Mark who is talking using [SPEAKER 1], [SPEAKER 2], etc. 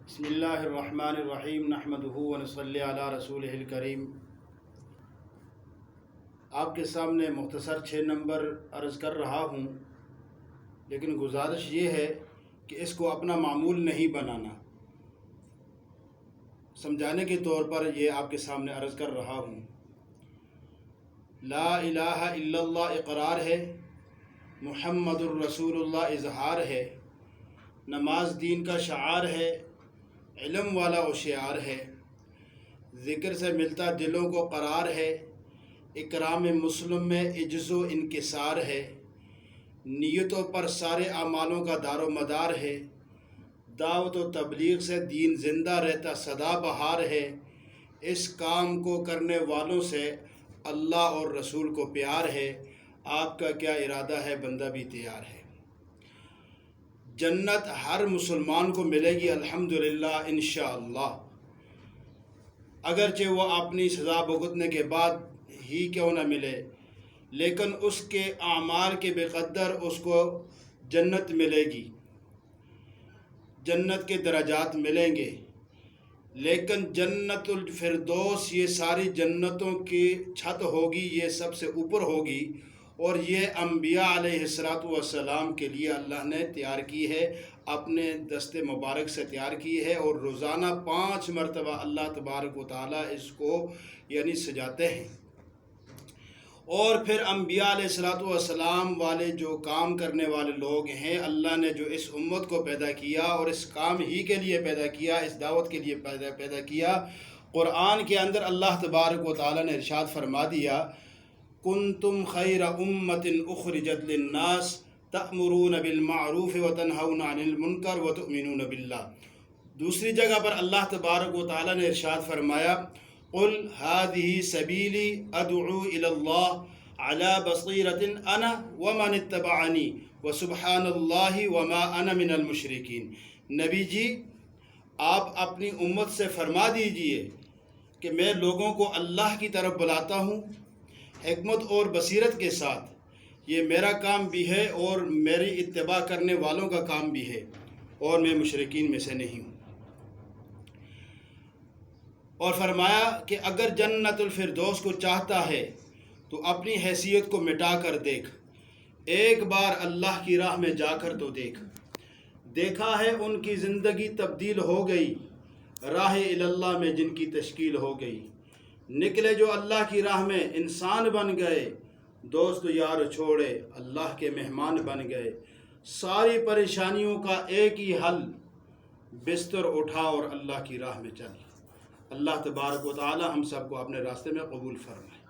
[SPEAKER 1] بسم اللہ الرحمن الرحیم نحمدہ ونصلی علی رسولہ الکریم۔ آپ کے سامنے مختصر 6 نمبر عرض کر رہا ہوں، لیکن گزارش یہ ہے کہ اس کو اپنا معمول نہیں بنانا۔ سمجھانے کے طور پر یہ آپ کے سامنے عرض کر رہا ہوں۔ لا الہ الا اللہ اقرار ہے، محمد الرسول اللہ اظہار ہے، نماز دین کا شعار ہے، علم والا ہوشیار ہے، ذکر سے ملتا دلوں کو قرار ہے، اکرام مسلم میں عجز و انکسار ہے، نیتوں پر سارے اعمالوں کا دار و مدار ہے، دعوت و تبلیغ سے دین زندہ رہتا سدا بہار ہے، اس کام کو کرنے والوں سے اللہ اور رسول کو پیار ہے، آپ کا کیا ارادہ ہے بندہ بھی تیار ہے۔ جنت ہر مسلمان کو ملے گی الحمدللہ انشاءاللہ، اگرچہ وہ اپنی سزا بھگتنے کے بعد ہی کیوں نہ ملے، لیکن اس کے اعمال کے بقدر اس کو جنت ملے گی، جنت کے درجات ملیں گے۔ لیکن جنت الفردوس یہ ساری جنتوں کی چھت ہوگی، یہ سب سے اوپر ہوگی، اور یہ انبیاء علیہ السلام کے لیے اللہ نے تیار کی ہے، اپنے دست مبارک سے تیار کی ہے، اور روزانہ 5 مرتبہ اللہ تبارک و تعالیٰ اس کو سجاتے ہیں۔ اور پھر انبیاء علیہ السلام والے جو کام کرنے والے لوگ ہیں، اللہ نے جو اس امت کو پیدا کیا اور اس کام ہی کے لیے پیدا کیا، اس دعوت کے لیے پیدا کیا، قرآن کے اندر اللہ تبارک و تعالیٰ نے ارشاد فرما دیا، کنتم خیر امت اخرجت للناس تأمرون بالمعروف وتنہون عن المنکر وتؤمنون باللہ۔ دوسری جگہ پر اللہ تبارک و تعالیٰ نے ارشاد فرمایا، قل هذه سبیلی ادعو الی اللہ علی بصیرۃ انا ومن اتبعنی وسبحان اللہ وما انا من المشرکین۔ نبی جی آپ اپنی امت سے فرما دیجئے کہ میں لوگوں کو اللہ کی طرف بلاتا ہوں حکمت اور بصیرت کے ساتھ، یہ میرا کام بھی ہے اور میری اتباع کرنے والوں کا کام بھی ہے، اور میں مشرکین میں سے نہیں ہوں۔ اور فرمایا کہ اگر جنت الفردوس کو چاہتا ہے تو اپنی حیثیت کو مٹا کر دیکھ، ایک بار اللہ کی راہ میں جا کر تو دیکھ۔ دیکھا ہے ان کی زندگی تبدیل ہو گئی، راہ اللہ میں جن کی تشکیل ہو گئی، نکلے جو اللہ کی راہ میں انسان بن گئے، دوست یار چھوڑے اللہ کے مہمان بن گئے، ساری پریشانیوں کا ایک ہی حل، بستر اٹھا اور اللہ کی راہ میں چل۔ اللہ تبارک و تعالی ہم سب کو اپنے راستے میں قبول فرمائے۔